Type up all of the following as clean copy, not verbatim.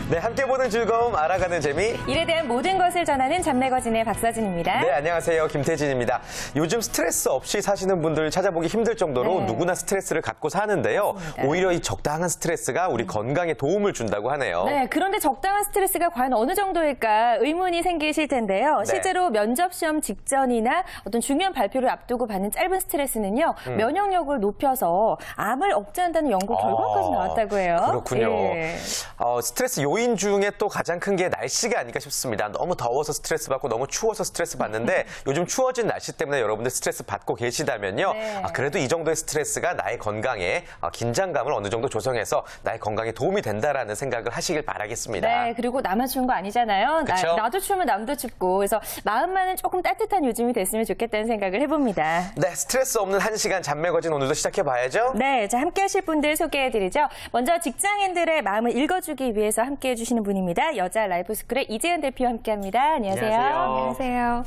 네, 함께 보는 즐거움, 알아가는 재미. 일에 대한 모든 것을 전하는 잡매거진의 박서진입니다. 네, 안녕하세요. 김태진입니다. 요즘 스트레스 없이 사시는 분들 찾아보기 힘들 정도로 누구나 스트레스를 갖고 사는데요. 맞습니다. 오히려 이 적당한 스트레스가 우리 건강에 도움을 준다고 하네요. 네, 그런데 적당한 스트레스가 과연 어느 정도일까 의문이 생기실 텐데요. 실제로 면접 시험 직전이나 어떤 중요한 발표를 앞두고 받는 짧은 스트레스는요. 면역력을 높여서 암을 억제한다는 연구 결과까지 나왔다고 해요. 그렇군요. 예. 스트레스 요인 중에 또 가장 큰 게 날씨가 아닐까 싶습니다. 너무 더워서 스트레스 받고 너무 추워서 스트레스 받는데 요즘 추워진 날씨 때문에 여러분들 스트레스 받고 계시다면요. 그래도 이 정도의 스트레스가 나의 건강에 긴장감을 어느 정도 조성해서 나의 건강에 도움이 된다라는 생각을 하시길 바라겠습니다. 네, 그리고 나만 추운 거 아니잖아요. 나도 추우면 남도 춥고 그래서 마음만은 조금 따뜻한 요즘이 됐으면 좋겠다는 생각을 해봅니다. 네, 스트레스 없는 1시간 잡매거진 오늘도 시작해봐야죠. 네, 자 함께 하실 분들 소개해드리죠. 먼저 직장인들의 마음을 읽어주기 위해서 함께 해주시는 분입니다. 여자 라이프스쿨의 이재은 대표와 함께합니다. 안녕하세요. 안녕하세요.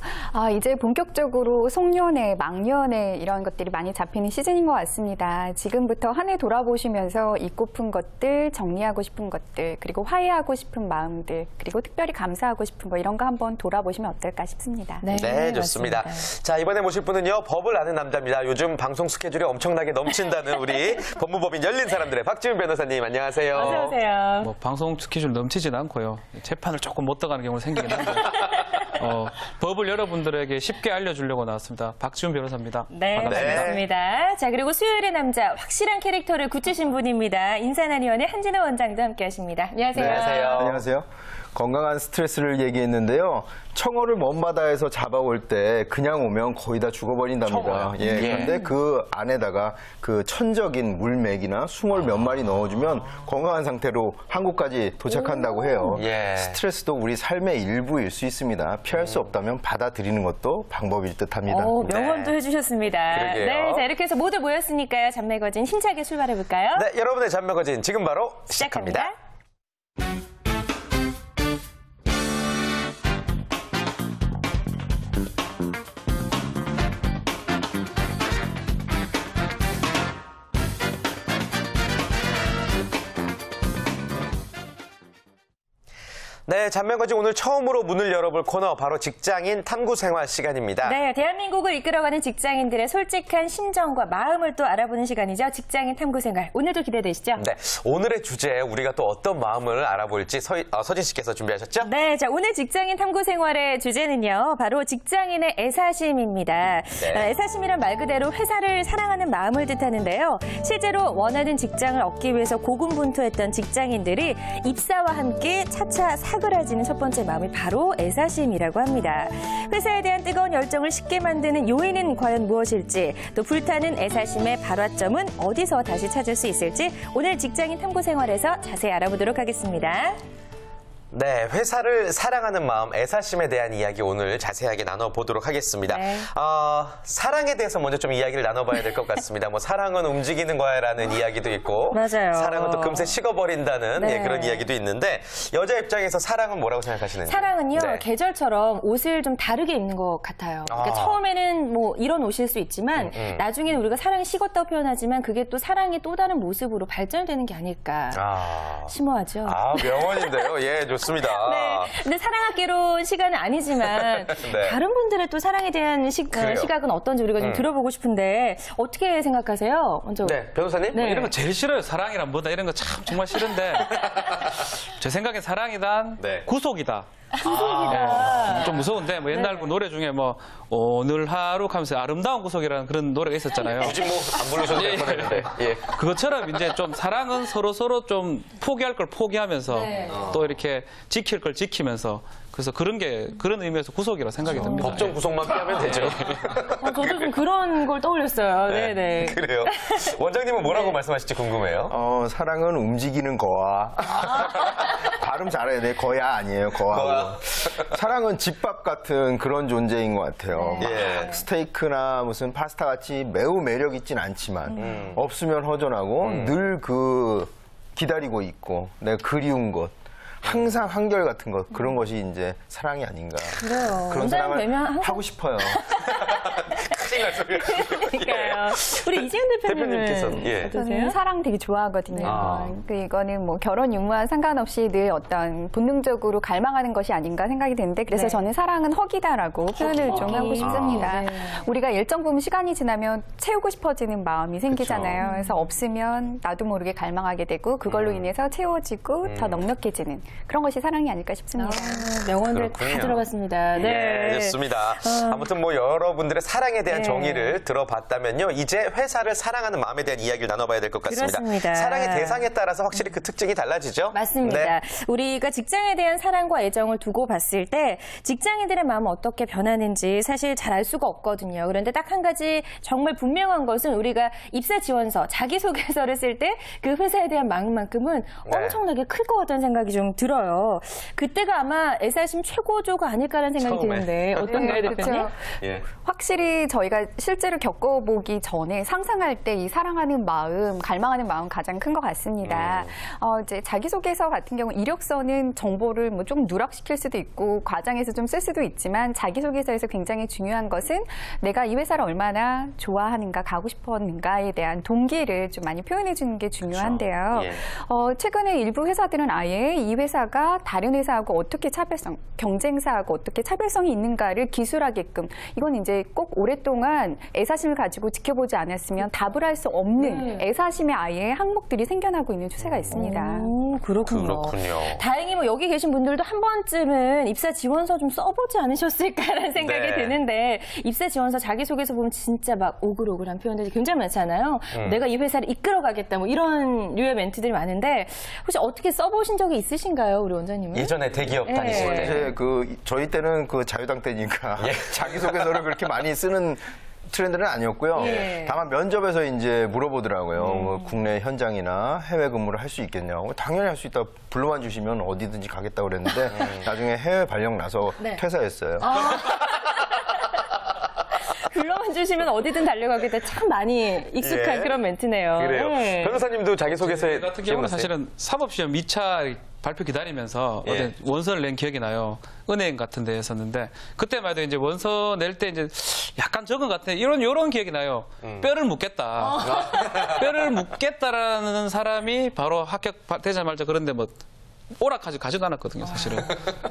이제 본격적으로 송년회, 막년회 이런 것들이 많이 잡히는 시즌인 것 같습니다. 지금부터 한 해 돌아보시면서 잊고픈 것들, 정리하고 싶은 것들, 그리고 화해하고 싶은 마음들, 그리고 특별히 감사하고 싶은 거 이런 거 한번 돌아보시면 어떨까 싶습니다. 네, 좋습니다. 맞습니다. 자, 이번에 모실 분은요. 법을 아는 남자입니다. 요즘 방송 스케줄이 엄청나게 넘친다는 우리 법무법인 열린 사람들의 박지훈 변호사님 안녕하세요. 어서 오세요. 뭐 방송 스케줄 넘치진 않고요. 재판을 조금 못 들어가는 경우가 생기긴 한데 법을 여러분들에게 쉽게 알려주려고 나왔습니다. 박지훈 변호사입니다. 네, 반갑습니다. 반갑습니다. 자, 그리고 수요일의 남자 확실한 캐릭터를 굳히신 분입니다. 인사난위원회 한진호 원장도 함께하십니다. 안녕하세요. 네, 안녕하세요. 안녕하세요. 건강한 스트레스를 얘기했는데요. 청어를 먼 바다에서 잡아올 때 그냥 오면 거의 다 죽어버린답니다. 그런데 그 안에다가 그 천적인 물맥이나 숭어를 몇 마리 넣어주면 건강한 상태로 한국까지 도착한다고 해요. 스트레스도 우리 삶의 일부일 수 있습니다. 피할 수 없다면 받아들이는 것도 방법일 듯합니다. 명언도 해주셨습니다. 그러게요. 네, 자 이렇게 해서 모두 모였으니까요. 잡매거진 힘차게 출발해볼까요? 네, 여러분의 잡매거진 지금 바로 시작합니다. 네, 잡매거진 오늘 처음으로 문을 열어볼 코너 바로 직장인 탐구생활 시간입니다. 네, 대한민국을 이끌어가는 직장인들의 솔직한 심정과 마음을 또 알아보는 시간이죠. 직장인 탐구생활. 오늘도 기대되시죠? 네, 오늘의 주제에 우리가 또 어떤 마음을 알아볼지 서진 씨께서 준비하셨죠? 네, 자 오늘 직장인 탐구생활의 주제는요. 바로 직장인의 애사심입니다. 애사심이란 말 그대로 회사를 사랑하는 마음을 뜻하는데요. 실제로 원하는 직장을 얻기 위해서 고군분투했던 직장인들이 입사와 함께 차차 사그라지는 첫 번째 마음이 바로 애사심이라고 합니다. 회사에 대한 뜨거운 열정을 쉽게 만드는 요인은 과연 무엇일지, 또 불타는 애사심의 발화점은 어디서 다시 찾을 수 있을지 오늘 직장인 탐구생활에서 자세히 알아보도록 하겠습니다. 네, 회사를 사랑하는 마음, 애사심에 대한 이야기 오늘 자세하게 나눠보도록 하겠습니다. 사랑에 대해서 먼저 좀 이야기를 나눠봐야 될 것 같습니다. 뭐 사랑은 움직이는 거야라는 이야기도 있고, 맞아요. 사랑은 또 금세 식어버린다는 그런 이야기도 있는데 여자 입장에서 사랑은 뭐라고 생각하시는지? 사랑은요, 계절처럼 옷을 좀 다르게 입는 것 같아요. 그러니까 처음에는 뭐 이런 옷일 수 있지만 나중에는 우리가 사랑이 식었다고 표현하지만 그게 또 사랑의 또 다른 모습으로 발전되는 게 아닐까. 심오하죠? 명언인데요. 예, 좋습니다. 네, 근데 사랑하기로 시간은 아니지만 다른 분들의 또 사랑에 대한 시각은 어떤지 우리가 좀 들어보고 싶은데 어떻게 생각하세요? 먼저. 네, 변호사님? 뭐 이런 거 제일 싫어요. 사랑이란 뭐다 이런 거 참 정말 싫은데 제 생각엔 사랑이란 구속이다. 구속이다. 좀 무서운데 뭐 옛날 그 노래 중에 뭐 오늘 하루 하면서 아름다운 구속이라는 그런 노래가 있었잖아요. 굳이 뭐 안 부르셔도 될 뻔했는데. 그것처럼 이제 좀 사랑은 서로 좀 포기할 걸 포기하면서 또 이렇게 지킬 걸 지키면서 그래서 그런 의미에서 구속이라고 생각이 듭니다. 법정 구속만 피하면 되죠. 저도 좀 그런 걸 떠올렸어요. 네네. 그래요. 원장님은 뭐라고 말씀하실지 궁금해요. 사랑은 움직이는 거와. 발음 잘해야 돼. 거야 아니에요. 거하고. 사랑은 집밥 같은 그런 존재인 것 같아요. 스테이크나 무슨 파스타 같이 매우 매력 있진 않지만 없으면 허전하고 늘 그 기다리고 있고 내가 그리운 것 항상 한결같은 것 그런 것이 이제 사랑이 아닌가. 그래요. 그런 원장님 사랑을 되면 항상 하고 싶어요. 그러니까요. 우리 이지은 대표님께서는, 대표님은 예. 어떠세요? 저는 사랑 되게 좋아하거든요. 아. 이거는 뭐 결혼 유무와 상관없이 늘 어떤 본능적으로 갈망하는 것이 아닌가 생각이 되는데 그래서 네. 저는 사랑은 허기다라고 표현을 좀 하고 싶습니다. 네. 우리가 일정 부분 시간이 지나면 채우고 싶어지는 마음이 생기잖아요. 그래서 없으면 나도 모르게 갈망하게 되고 그걸로 인해서 채워지고 더 넉넉해지는 그런 것이 사랑이 아닐까 싶습니다. 명언들 다 그렇군요. 들어봤습니다. 네. 예, 좋습니다. 아무튼 뭐 여러분들의 사랑에 대한 네. 정의를 들어봤다면요. 이제 회사를 사랑하는 마음에 대한 이야기를 나눠봐야 될 것 같습니다. 그렇습니다. 사랑의 대상에 따라서 확실히 그 특징이 달라지죠? 맞습니다. 네. 우리가 직장에 대한 사랑과 애정을 두고 봤을 때 직장인들의 마음은 어떻게 변하는지 사실 잘 알 수가 없거든요. 그런데 딱 한 가지 정말 분명한 것은 우리가 입사 지원서, 자기소개서를 쓸 때 그 회사에 대한 마음만큼은 네. 엄청나게 클 것 같다는 생각이 좀 들어요. 그때가 아마 애사심 최고조가 아닐까라는 생각이 처음에. 드는데 어떤가요, 대표님? 그렇죠. 예. 확실히 저희가 실제로 겪어보기 전에 상상할 때 이 사랑하는 마음, 갈망하는 마음 가장 큰 것 같습니다. 이제 자기소개서 같은 경우 이력서는 정보를 뭐 좀 누락시킬 수도 있고 과장해서 좀 쓸 수도 있지만 자기소개서에서 굉장히 중요한 것은 내가 이 회사를 얼마나 좋아하는가, 가고 싶었는가에 대한 동기를 좀 많이 표현해 주는 게 중요한데요. 예. 최근에 일부 회사들은 아예 이 회사가 다른 회사하고 어떻게 차별성, 경쟁사하고 어떻게 차별성이 있는가를 기술하게끔 이건 이제 꼭 오랫동안 애사심을 가지고 지켜보지 않았으면 답을 할 수 없는 애사심의 아예 항목들이 생겨나고 있는 추세가 있습니다. 오, 그렇군요. 그렇군요. 다행히 뭐 여기 계신 분들도 한 번쯤은 입사 지원서 좀 써보지 않으셨을까라는 생각이 네. 드는데 입사 지원서 자기소개서 보면 진짜 막 오글오글한 표현들이 굉장히 많잖아요. 내가 이 회사를 이끌어가겠다 뭐 이런 류의 멘트들이 많은데 혹시 어떻게 써보신 적이 있으신가요, 우리 원장님은? 예전에 대기업 예. 다니실 때. 이제 저희 때는 그 자유당 때니까 예. 자기소개서를 그렇게 많이 쓰는 트렌드는 아니었고요. 예. 다만 면접에서 이제 물어보더라고요. 뭐 국내 현장이나 해외 근무를 할 수 있겠냐고. 당연히 할 수 있다. 불러만 주시면 어디든지 가겠다고 그랬는데 나중에 해외 발령 나서 네. 퇴사했어요. 불러만 주시면 어디든 달려가게 돼 참 많이 익숙한 예. 그런 멘트네요. 그래요. 네. 변호사님도 자기소개서에 같은 경우는 기억나세요? 사실은 사법시험 2차 발표 기다리면서 예. 어제 원서를 낸 기억이 나요. 은행 같은 데 했었는데 그때만 해도 이제 원서 낼 때 이제 약간 적은 것 같은데 요런 기억이 나요. 뼈를 묻겠다. 뼈를 묻겠다라는 사람이 바로 합격되자마자 그런데 뭐 오락하지 가지도 않았거든요, 사실은.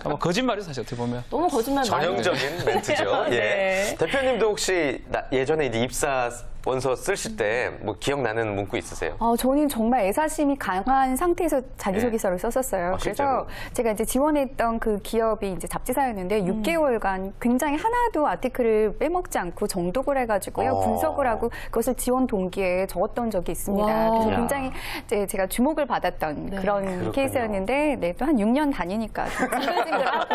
아마 거짓말이 사실 어떻게 보면. 너무 거짓말 많이 전형적인 멘트죠. 예. 네. 대표님도 혹시 예전에 이제 입사 원서 쓰실 때 뭐 기억나는 문구 있으세요? 저는 정말 애사심이 강한 상태에서 자기소개서를 썼었어요. 그래서 실제로? 제가 이제 지원했던 그 기업이 이제 잡지사였는데 6개월간 굉장히 하나도 아티클을 빼먹지 않고 정독을 해가지고요. 분석을 하고 그것을 지원 동기에 적었던 적이 있습니다. 와. 그래서 굉장히 이제 제가 주목을 받았던 그런 그렇군요. 케이스였는데 네, 또 한 6년 다니니까 좀 징글징글하고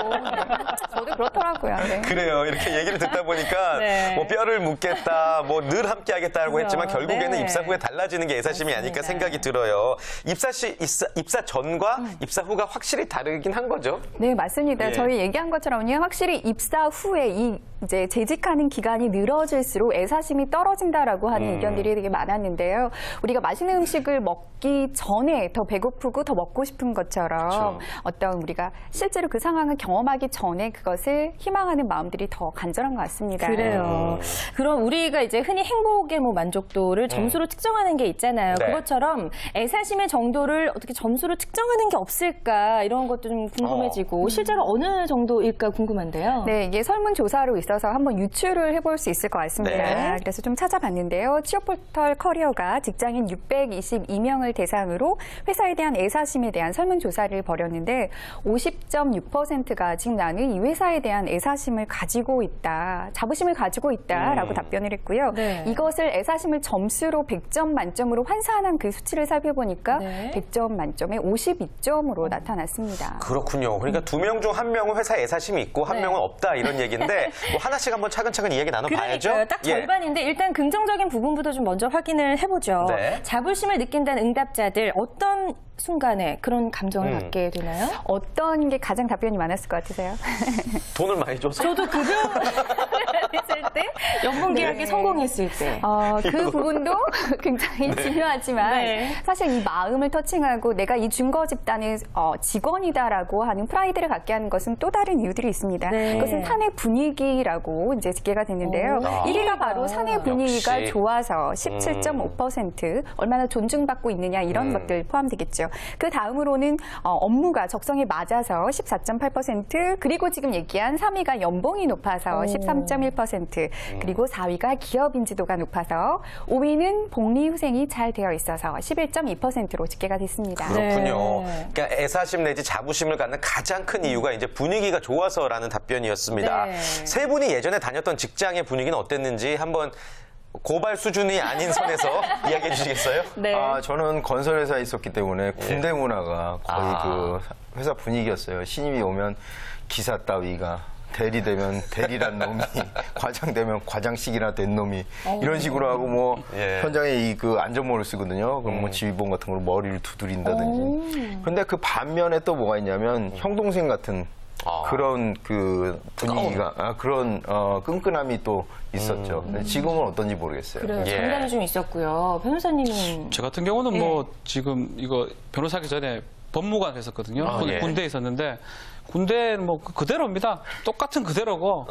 저도 그렇더라고요. 네. 그래요. 이렇게 얘기를 듣다 보니까 네. 뭐 뼈를 묻겠다, 뭐 늘 함께 하겠다고 그렇죠. 했지만 결국에는 네. 입사 후에 달라지는 게 애사심이 아닐까 생각이 들어요. 입사 전과 입사 후가 확실히 다르긴 한 거죠. 네, 맞습니다. 예. 저희 얘기한 것처럼요. 확실히 입사 후에 이 이제 재직하는 기간이 늘어질수록 애사심이 떨어진다라고 하는 의견들이 되게 많았는데요. 우리가 맛있는 음식을 먹기 전에 더 배고프고 더 먹고 싶은 것처럼 그렇죠. 어떤 우리가 실제로 그 상황을 경험하기 전에 그것을 희망하는 마음들이 더 간절한 것 같습니다. 그래요. 그럼 우리가 이제 흔히 행복의 뭐 만족도를 점수로 측정하는 게 있잖아요. 네. 그것처럼 애사심의 정도를 어떻게 점수로 측정하는 게 없을까 이런 것도 좀 궁금해지고 실제로 어느 정도일까 궁금한데요. 네, 이게 설문조사로 있어서 한번 유출을 해볼 수 있을 것 같습니다. 네. 그래서 좀 찾아봤는데요. 취업포털 커리어가 직장인 622명을 대상으로 회사에 대한 애사심에 대한 설문조사를 벌였는데 50.6%가 지금 나는 이 회사에 대한 애사심을 가지고 있다, 자부심을 가지고 있다라고 답변을 했고요. 네. 이것을 애사심을 점수로 100점 만점으로 환산한 그 수치를 살펴보니까 네. 100점 만점에 52점으로 나타났습니다. 그렇군요. 그러니까 두 명 중 한 명은 회사에 애사심이 있고 한 네. 명은 없다 이런 얘기인데 뭐 하나씩 한번 차근차근 이야기 나눠봐야죠. 그러니까요. 딱 예. 절반인데 일단 긍정적인 부분부터 좀 먼저 확인을 해보죠. 네. 자부심을 느낀다는 응답자들 어떤 순간에 그런 감정을 갖게 되나요? 어떤 게 가장 답변이 많았을 것 같으세요? 돈을 많이 줘서. 저도 급여 했을 때, 연봉 계약에 성공했을 때. 그 부분도 굉장히 중요하지만 네. 사실 이 마음을 터칭하고 내가 이 준거 집단의 직원이다라고 하는 프라이드를 갖게 하는 것은 또 다른 이유들이 있습니다. 네. 그것은 사내 분위기라고 이제 집계가 됐는데요. 1위가 바로 사내 분위기가 역시. 좋아서 17.5%, 얼마나 존중받고 있느냐 이런 것들 포함되겠죠. 그 다음으로는 업무가 적성에 맞아서 14.8%, 그리고 지금 얘기한 3위가 연봉이 높아서 13.1%, 그리고 4위가 기업 인지도가 높아서 5위는 복리후생이 잘 되어 있어서 11.2%로 집계가 됐습니다. 그렇군요. 네. 그러니까 애사심 내지 자부심을 갖는 가장 큰 이유가 이제 분위기가 좋아서라는 답변이었습니다. 네. 세 분이 예전에 다녔던 직장의 분위기는 어땠는지 한번 고발 수준이 아닌 선에서 이야기해 주시겠어요? 네. 저는 건설회사에 있었기 때문에 군대 문화가 거의 그 회사 분위기였어요. 신입이 오면 기사 따위가 대리되면 대리란 놈이, 과장되면 과장식이나 된 놈이 이런 식으로 하고 뭐 예. 현장에 그 안전모를 쓰거든요. 그럼 뭐 지휘봉 같은 걸로 머리를 두드린다든지. 근데 그 반면에 또 뭐가 있냐면 형 동생 같은 그런 그 분위기가 그런 끈끈함이 또 있었죠. 근데 지금은 어떤지 모르겠어요. 그래요. 예. 장단이 좀 있었고요. 변호사님은 저 같은 경우는 뭐 지금 이거 변호사기 전에 법무관 했었거든요. 예. 군대에 있었는데 군대는 뭐 그대로입니다. 똑같은 그대로고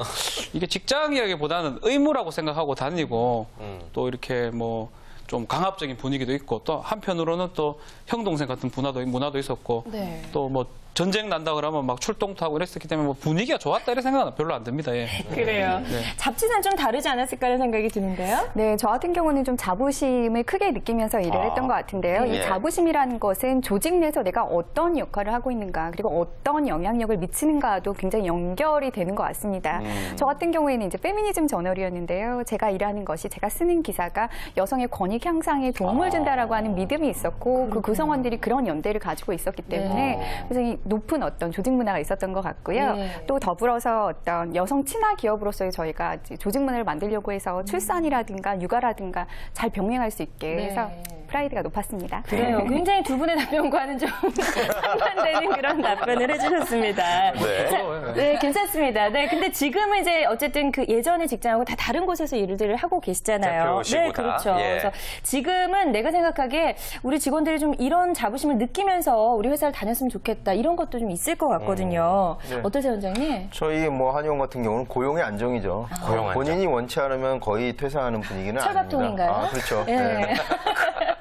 이게 직장 이야기보다는 의무라고 생각하고 다니고 또 이렇게 뭐 좀 강압적인 분위기도 있고 또 한편으로는 또 형 동생 같은 문화도 있었고 네. 또 뭐 전쟁 난다 그러면 막 출동도 하고 이랬었기 때문에 뭐 분위기가 좋았다 이런 생각은 별로 안 듭니다. 예. 그래요. 잡지사는 좀 다르지 않았을까 하는 생각이 드는데요. 네, 저 같은 경우는 좀 자부심을 크게 느끼면서 일을 했던 것 같은데요. 예. 이 자부심이라는 것은 조직 내에서 내가 어떤 역할을 하고 있는가, 그리고 어떤 영향력을 미치는가도 굉장히 연결이 되는 것 같습니다. 저 같은 경우에는 이제 페미니즘 저널이었는데요. 제가 일하는 것이, 제가 쓰는 기사가 여성의 권익 향상에 도움을 준다라고 하는 믿음이 있었고, 그 구성원들이 그런 연대를 가지고 있었기 때문에 굉장히 높은 어떤 조직 문화가 있었던 것 같고요. 네. 또 더불어서 어떤 여성 친화 기업으로서의 저희가 이제 조직 문화를 만들려고 해서 출산이라든가 육아라든가 잘 병행할 수 있게 네. 해서 프라이드가 높았습니다. 그래요. 굉장히 두 분의 답변과는 좀 상반되는 그런 답변을 해주셨습니다. 네. 자, 네, 괜찮습니다. 네, 근데 지금은 이제 어쨌든 그 예전의 직장하고 다 다른 곳에서 일들을 하고 계시잖아요. 대표시고 네, 다. 그렇죠. 예. 그래서 지금은 내가 생각하기에 우리 직원들이 좀 이런 자부심을 느끼면서 우리 회사를 다녔으면 좋겠다. 이런 것도 좀 있을 것 같거든요. 네. 어떠세요, 원장님? 저희 뭐 한의원 같은 경우는 고용의 안정이죠. 고용 안정. 본인이 원치 않으면 거의 퇴사하는 분위기는 철밥통인가요? 아닙니다. 그렇죠. 예. 네.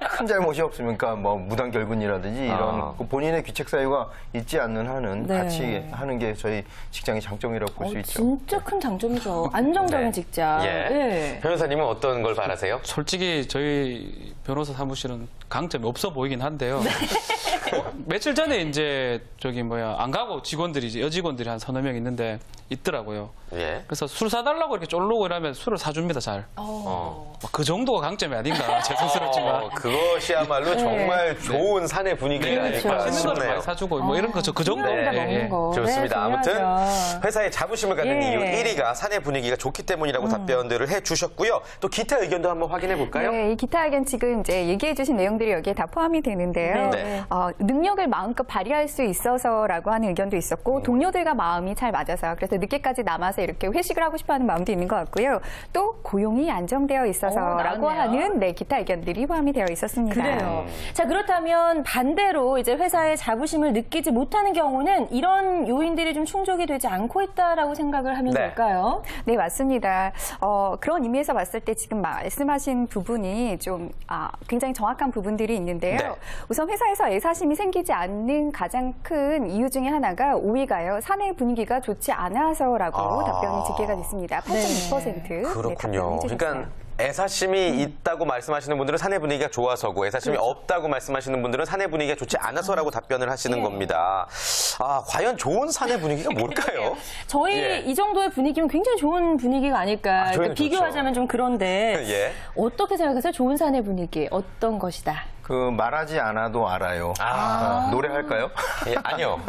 큰 잘못이 없으니까 뭐 무단결근이라든지 이런 그 본인의 귀책 사유가 있지 않는 한은 네. 같이 하는 게 저희 직장의 장점이라고 볼 수 있죠. 진짜 큰 장점이죠. 안정적인 네. 직장. 예. 예. 변호사님은 어떤 걸 바라세요? 솔직히 저희 변호사 사무실은 강점이 없어 보이긴 한데요. 며칠 전에 이제 안 가고 직원들이 이제 여직원들이 한 서너 명 있는데 있더라고요. 예. 그래서 술 사달라고 이렇게 쫄르고 이러면 술을 사줍니다, 잘. 그 정도가 강점이 아닌가, 죄송스럽지만. 그것이야말로 정말 좋은 사내 분위기가 그렇죠. 아닐까 맛있는 거를 싶네요. 많이 사주고 뭐 이런 거, 그 정도. 다 예, 먹는 예. 거. 좋습니다. 네, 아무튼 중요하죠. 회사에 자부심을 갖는 예. 이유 1위가 사내 분위기가 좋기 때문이라고 답변들을 해주셨고요. 또 기타 의견도 한번 확인해 볼까요? 네, 이 기타 의견 지금 이제 얘기해주신 내용들이 여기에 다 포함이 되는데요. 네. 능력을 마음껏 발휘할 수 있어서라고 하는 의견도 있었고, 동료들과 마음이 잘 맞아서 그래서 늦게까지 남아서 이렇게 회식을 하고 싶어하는 마음도 있는 것 같고요. 또 고용이 안정되어 있어서라고 나왔네요. 하는 기타 의견들이 포함이 되어 있었습니다. 그래요. 자, 그렇다면 반대로 이제 회사의 자부심을 느끼지 못하는 경우는 이런 요인들이 좀 충족이 되지 않고 있다라고 생각을 하면 네. 될까요? 네, 맞습니다. 그런 의미에서 봤을 때 지금 말씀하신 부분이 좀 굉장히 정확한 부분들이 있는데요. 네. 우선 회사에서 애사심이 생기지 않는 가장 큰 이유 중에 하나가 5위가요. 사내 분위기가 좋지 않아서라고 답변이 집계가 됐습니다. 8.6%. 그렇군요. 그러니까 애사심이 있다고 말씀하시는 분들은 사내 분위기가 좋아서고 애사심이 없다고 말씀하시는 분들은 사내 분위기가 좋지 않아서라고 답변을 하시는 겁니다. 과연 좋은 사내 분위기가 뭘까요? 저희 예. 이 정도의 분위기면 굉장히 좋은 분위기가 아닐까. 저희는 비교하자면 좀 그런데 예. 어떻게 생각하세요? 좋은 사내 분위기 어떤 것이다? 그 말하지 않아도 알아요. 노래할까요? 예, 아니요.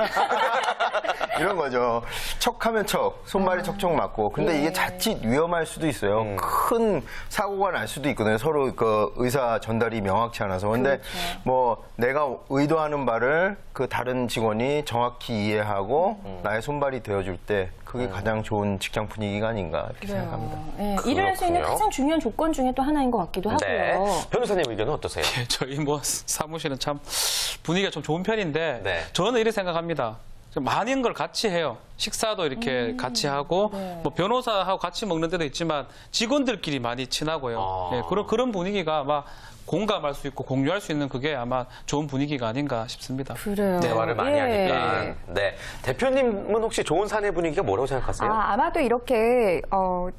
이런 거죠. 척하면 척, 손발이 척척 맞고. 근데 이게 자칫 위험할 수도 있어요. 큰 사고가 날 수도 있거든요. 서로 그 의사 전달이 명확치 않아서. 근데 뭐 내가 의도하는 바를 그 다른 직원이 정확히 이해하고 나의 손발이 되어줄 때 그게 가장 좋은 직장 분위기가 아닌가 이렇게 생각합니다. 네, 일을 할 수 있는 가장 중요한 조건 중에 또 하나인 것 같기도 네. 하고요. 변호사님 의견은 어떠세요? 저희 뭐 사무실은 참 분위기가 좀 좋은 편인데 네. 저는 이렇게 생각합니다. 좀 많은 걸 같이 해요. 식사도 이렇게 같이 하고 뭐 변호사하고 같이 먹는 데도 있지만 직원들끼리 많이 친하고요. 네, 그런 분위기가 아마 공감할 수 있고 공유할 수 있는 그게 아마 좋은 분위기가 아닌가 싶습니다. 그래요. 대화를 많이 예. 하니까. 네. 대표님은 혹시 좋은 사내 분위기가 뭐라고 생각하세요? 아마도 이렇게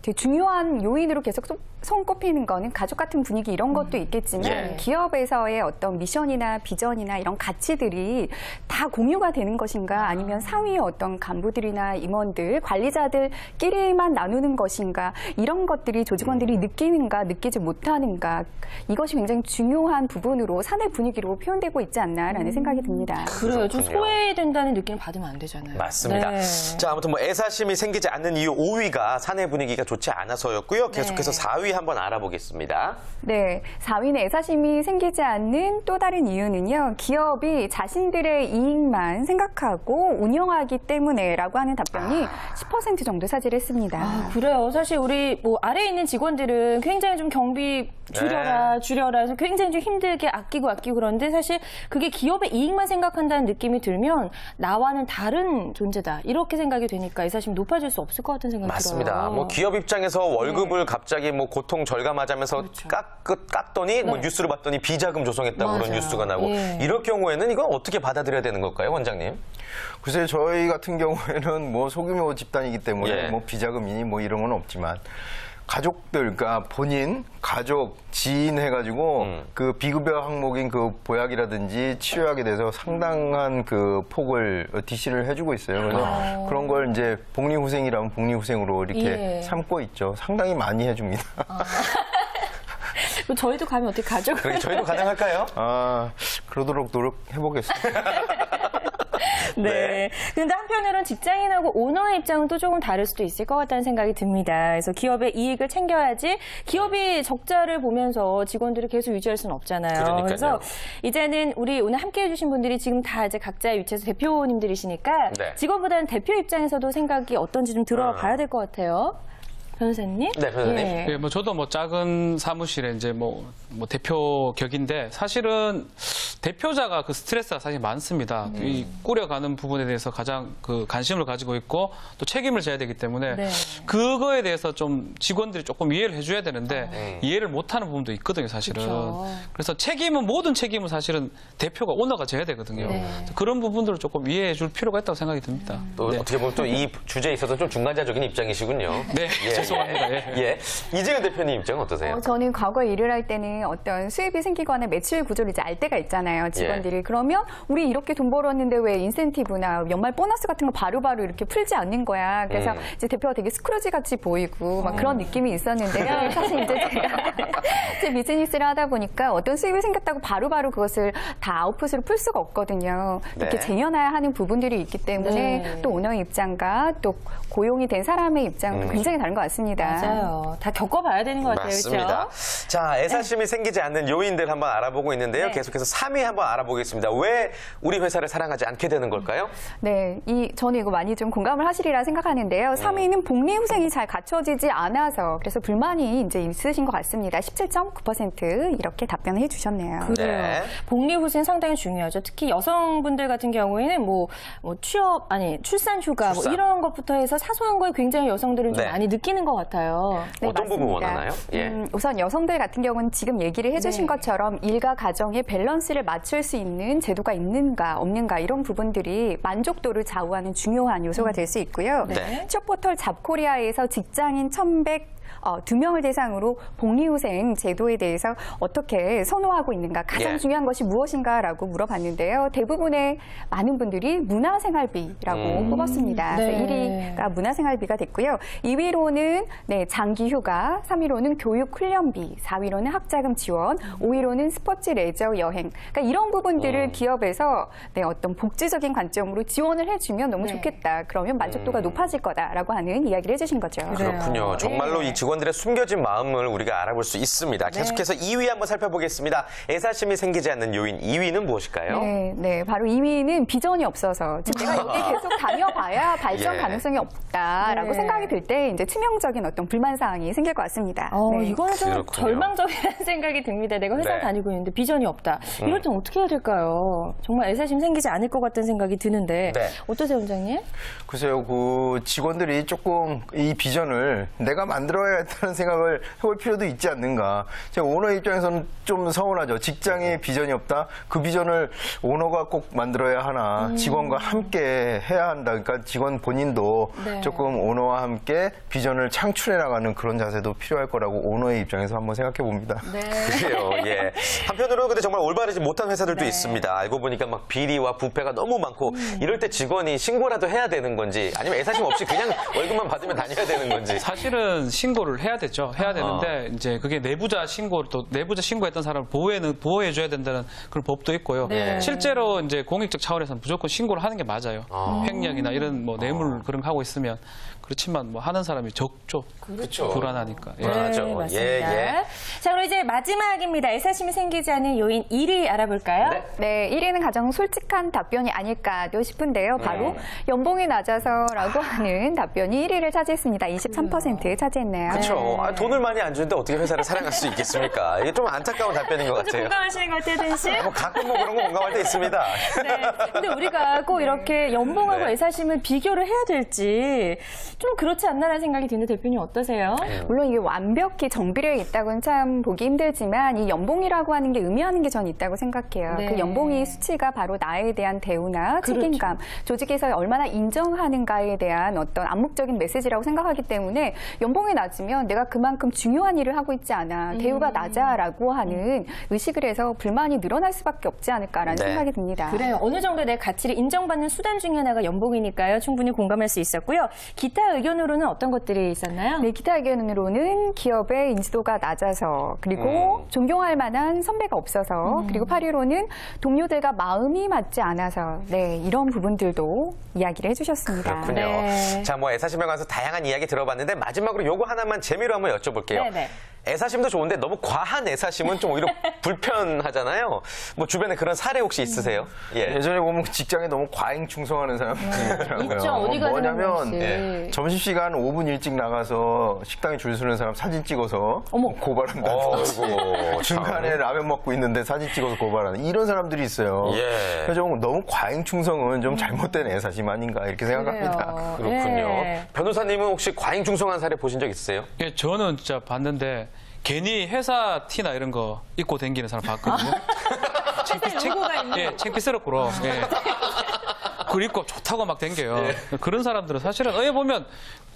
되게 중요한 요인으로 계속 손꼽히는 거는 가족 같은 분위기 이런 것도 있겠지만 예. 기업에서의 어떤 미션이나 비전이나 이런 가치들이 다 공유가 되는 것인가 아니면 상위의 어떤 간부들이나 임원들, 관리자들끼리만 나누는 것인가 이런 것들이 조직원들이 느끼는가 느끼지 못하는가 이것이 굉장히 중요한 부분으로 사내 분위기로 표현되고 있지 않나라는 생각이 듭니다. 그래요. 좀 그렇군요. 소외된다는 느낌을 받으면 안 되잖아요. 맞습니다. 네. 자, 아무튼 뭐 애사심이 생기지 않는 이유 5위가 사내 분위기가 좋지 않아서였고요. 계속해서 4위 한번 알아보겠습니다. 네, 4위는 애사심이 생기지 않는 또 다른 이유는요. 기업이 자신들의 이익만 생각하고 운영하기 때문에라고 하는 답변이 10% 정도 차지했습니다. 아, 그래요. 사실 우리 뭐 아래에 있는 직원들은 굉장히 좀 경비 줄여라 해서 굉장히 좀 힘들게 아끼고 그런데 사실 그게 기업의 이익만 생각한다는 느낌이 들면 나와는 다른 존재다. 이렇게 생각이 되니까 애사심이 높아질 수 없을 것 같은 생각이 맞습니다. 들어요. 뭐 기업 입장에서 월급을 갑자기 뭐 고통 절감하자면서 깠더니 뭐 뉴스를 봤더니 비자금 조성했다고 그런 맞아요. 뉴스가 나고 예. 이럴 경우에는 이건 어떻게 받아들여야 되는 걸까요, 원장님? 글쎄요, 저희 같은 경우에는 뭐 소규모 집단이기 때문에 예. 뭐 비자금이니 뭐 이런 건 없지만 가족들, 그러니까 본인, 가족, 지인 해가지고 그 비급여 항목인 그 보약이라든지 치료약에 대해서 상당한 그 폭을 DC를 해주고 있어요. 그래서 그런 걸 이제 복리후생이라면 복리후생으로 이렇게 예. 삼고 있죠. 상당히 많이 해줍니다. 그럼 저희도 가면 어떻게 가죠? 그러게 저희도 가능할까요? 그러도록 노력해보겠습니다. 네. 근데 한편으로는 직장인하고 오너의 입장은 또 조금 다를 수도 있을 것 같다는 생각이 듭니다. 그래서 기업의 이익을 챙겨야지 기업이 적자를 보면서 직원들을 계속 유지할 수는 없잖아요. 그러니까요. 그래서 이제는 우리 오늘 함께 해주신 분들이 지금 다 이제 각자의 위치에서 대표님들이시니까 네. 직원보다는 대표 입장에서도 생각이 어떤지 좀 들어봐야 될 것 같아요. 변호사님? 네, 변호사님. 예. 예, 뭐 저도 뭐 작은 사무실에 이제 뭐 대표 격인데 사실은 대표자가 그 스트레스가 사실 많습니다. 이 꾸려가는 부분에 대해서 가장 그 관심을 가지고 있고 또 책임을 져야 되기 때문에 네. 그거에 대해서 좀 직원들이 조금 이해를 해줘야 되는데 이해를 못하는 부분도 있거든요, 사실은. 그렇죠. 그래서 모든 책임은 사실은 대표가 오너가 져야 되거든요. 네. 그런 부분들을 조금 이해해줄 필요가 있다고 생각이 듭니다. 또 어떻게 보면 또 이 주제에 있어서 좀 중간자적인 입장이시군요. 네, 죄송합니다. 예. 예. 이재은 대표님 입장은 어떠세요? 저는 과거에 일을 할 때는 어떤 수입이 생기거나 매출 구조를 이제 알 때가 있잖아요, 직원들이. 그러면 우리 이렇게 돈 벌었는데 왜 인센티브나 연말 보너스 같은 거 바로바로 이렇게 풀지 않는 거야. 그래서 이제 대표가 되게 스크루지 같이 보이고 막 그런 느낌이 있었는데요. 사실 이제 제가 제 비즈니스를 하다 보니까 어떤 수입이 생겼다고 바로바로 그것을 다 아웃풋으로 풀 수가 없거든요. 이렇게 네. 쟁여놔야 하는 부분들이 있기 때문에 네. 또 오너의 입장과 또 고용이 된 사람의 입장은 굉장히 다른 것 같습니다. 맞아요. 다 겪어봐야 되는 것 같아요. 맞습니다. 그렇죠? 자, 애사심이 생기지 않는 요인들 한번 알아보고 있는데요. 네. 계속해서 3위 한번 알아보겠습니다. 왜 우리 회사를 사랑하지 않게 되는 걸까요? 네, 저는 이거 많이 좀 공감을 하시리라 생각하는데요. 3위는 복리후생이 잘 갖춰지지 않아서 그래서 불만이 이제 있으신 것 같습니다. 17.9% 이렇게 답변을 해주셨네요. 그래요. 네. 복리후생 상당히 중요하죠. 특히 여성분들 같은 경우에는 뭐 출산휴가 뭐 출산. 이런 것부터 해서 사소한 거에 굉장히 여성들은 좀 네. 많이 느끼는 것 같아요. 네, 어떤 부분 맞습니다. 원하나요? 예. 우선 여성들 같은 경우는 지금 얘기를 해주신 네. 것처럼 일과 가정의 밸런스를 맞출 수 있는 제도가 있는가 없는가 이런 부분들이 만족도를 좌우하는 중요한 요소가 될 수 있고요. 네. 취업포털 잡코리아에서 직장인 1,102명을 대상으로 복리후생 제도에 대해서 어떻게 선호하고 있는가, 가장 예. 중요한 것이 무엇인가라고 물어봤는데요. 대부분의 많은 분들이 문화생활비라고 뽑았습니다. 네. 그래서 1위가 문화생활비가 됐고요. 2위로는 3위로는 장기 휴가, 3위로는 교육 훈련비, 4위로는 학자금 지원, 5위로는 스포츠 레저 여행. 그러니까 이런 부분들을 기업에서 어떤 복지적인 관점으로 지원을 해주면 너무 좋겠다. 그러면 만족도가 높아질 거다라고 하는 이야기를 해주신 거죠. 그렇군요. 정말로 이 직원들의 숨겨진 마음을 우리가 알아볼 수 있습니다. 계속해서 2위 한번 살펴보겠습니다. 애사심이 생기지 않는 요인 2위는 무엇일까요? 네, 바로 2위는 비전이 없어서 지금 내가 여기 계속 다녀봐야 발전 가능성이 없다라고 생각이 들 때 이제 치명적인 어떤 불만 사항이 생길 것 같습니다. 이거는 좀 그렇군요. 절망적이라는 생각이 듭니다. 내가 회사 다니고 있는데 비전이 없다. 이럴 땐 어떻게 해야 될까요? 정말 애사심 생기지 않을 것 같다는 생각이 드는데 어떠세요, 원장님? 글쎄요, 그 직원들이 조금 이 비전을 내가 만들어야겠다는 생각을 해볼 필요도 있지 않는가. 제가 오너 입장에서는 좀 서운하죠. 직장에 비전이 없다. 그 비전을 오너가 꼭 만들어야 하나. 직원과 함께 해야 한다. 그러니까 직원 본인도 조금 오너와 함께 비전을 창출해 나가는 그런 자세도 필요할 거라고 오너의 입장에서 한번 생각해 봅니다. 그래요. 예. 한편으로는 근데 정말 올바르지 못한 회사들도 있습니다. 알고 보니까 막 비리와 부패가 너무 많고 이럴 때 직원이 신고라도 해야 되는 건지 아니면 애사심 없이 그냥 월급만 받으면 다녀야 되는 건지. 사실은 신고를 해야 되죠. 해야 되는데 이제 그게 내부자 신고했던 사람을 보호해줘야 된다는 그런 법도 있고요. 실제로 이제 공익적 차원에서는 무조건 신고를 하는 게 맞아요. 횡령이나 이런 뭐 뇌물 그런 거 하고 있으면. 그렇지만 뭐 하는 사람이 적죠. 그렇죠. 불안하니까. 불안하죠. 맞습니다. 자, 그럼 이제 마지막입니다. 애사심이 생기지 않는 요인 1위 알아볼까요? 네, 1위는 가장 솔직한 답변이 아닐까도 싶은데요. 바로 연봉이 낮아서라고 하는 답변이 1위를 차지했습니다. 23% 차지했네요. 그렇죠. 돈을 많이 안 주는데 어떻게 회사를 사랑할 수 있겠습니까? 이게 좀 안타까운 답변인 것 같아요. 공감하시는 것 같아요, 댄 씨? 가끔 뭐 그런 거 공감할 때 있습니다. 근데 우리가 꼭 이렇게 연봉하고 애사심을 비교를 해야 될지 좀 그렇지 않나라는 생각이 드는 대표님 어떠세요? 물론 이게 완벽히 정비례 있다고는 참 보기 힘들지만 이 연봉이라고 하는 게 의미하는 게 전 있다고 생각해요. 그 연봉이 수치가 바로 나에 대한 대우나 책임감, 조직에서 얼마나 인정하는가에 대한 어떤 암묵적인 메시지라고 생각하기 때문에 연봉이 낮으면 내가 그만큼 중요한 일을 하고 있지 않아, 대우가 낮아라고 하는 의식을 해서 불만이 늘어날 수밖에 없지 않을까라는 생각이 듭니다. 그래요. 어느 정도 내 가치를 인정받는 수단 중에 하나가 연봉이니까요. 충분히 공감할 수 있었고요. 기타 의견으로는 어떤 것들이 있었나요? 네, 기타 의견으로는 기업의 인지도가 낮아서, 그리고 존경할 만한 선배가 없어서, 그리고 8위로는 동료들과 마음이 맞지 않아서, 이런 부분들도 이야기를 해주셨습니다. 그렇군요. 자, 뭐 애사심에 관해서 다양한 이야기 들어봤는데 마지막으로 요거 하나만 재미로 한번 여쭤볼게요. 애사심도 좋은데 너무 과한 애사심은 좀 오히려 불편하잖아요. 뭐 주변에 그런 사례 혹시 있으세요? 예전에 보면 직장에 너무 과잉 충성하는 사람들이 있더라고요. 있죠. 어디 가든 뭐냐면 점심시간 5분 일찍 나가서 식당에 줄 서는 사람 사진 찍어서 고발한다든지 중간에 라면 먹고 있는데 사진 찍어서 고발하는 이런 사람들이 있어요. 그래서 좀 너무 과잉 충성은 좀 잘못된 애사심 아닌가 이렇게 생각합니다. 그렇군요. 변호사님은 혹시 과잉 충성한 사례 보신 적 있으세요? 예, 저는 진짜 봤는데 괜히 회사 티나 이런 거 입고 다니는 사람 봤거든요. 창피스럽고. 그걸 입고 좋다고 막 댕겨요. 그런 사람들은 사실은 보면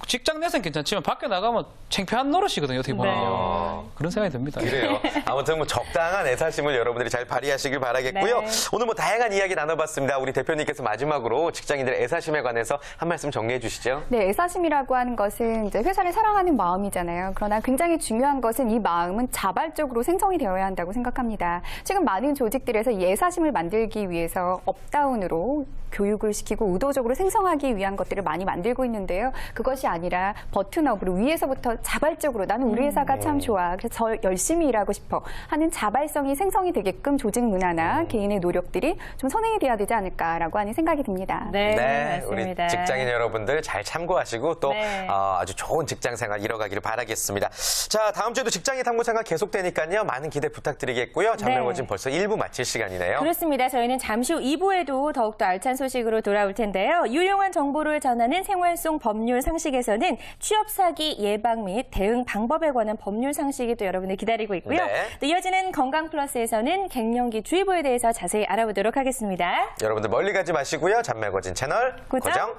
직장 내선 괜찮지만 밖에 나가면 창피한 노릇이거든요. 어떻게 보면. 그런 생각이 듭니다. 그래요. 아무튼 뭐 적당한 애사심을 여러분들이 잘 발휘하시길 바라겠고요. 오늘 뭐 다양한 이야기 나눠봤습니다. 우리 대표님께서 마지막으로 직장인들의 애사심에 관해서 한 말씀 정리해 주시죠. 네, 애사심이라고 하는 것은 이제 회사를 사랑하는 마음이잖아요. 그러나 굉장히 중요한 것은 이 마음은 자발적으로 생성이 되어야 한다고 생각합니다. 지금 많은 조직들에서 이 애사심을 만들기 위해서 업다운으로 교육을 시키고 의도적으로 생성하기 위한 것들을 많이 만들고 있는데요. 그것이 아니라 버튼업으로 위에서부터 자발적으로 나는 우리 회사가 참 좋아. 그래서 저 열심히 일하고 싶어 하는 자발성이 생성이 되게끔 조직 문화나 개인의 노력들이 좀 선행이 돼야 되지 않을까라고 하는 생각이 듭니다. 맞습니다. 우리 직장인 여러분들 잘 참고하시고 또 아주 좋은 직장 생활 이뤄가기를 바라겠습니다. 자, 다음 주에도 직장인 탐구 생활 계속되니까요. 많은 기대 부탁드리겠고요. 장명호진 벌써 1부 마칠 시간이네요. 그렇습니다. 저희는 잠시 후 2부에도 더욱더 알찬 소식으로 돌아올 텐데요. 유용한 정보를 전하는 생활 속 법률 상식에서는 취업 사기 예방 및 대응 방법에 관한 법률 상식이 또 여러분을 기다리고 있고요. 또 이어지는 건강 플러스에서는 갱년기 주의보에 대해서 자세히 알아보도록 하겠습니다. 여러분들 멀리 가지 마시고요. 장명호진 채널 고정.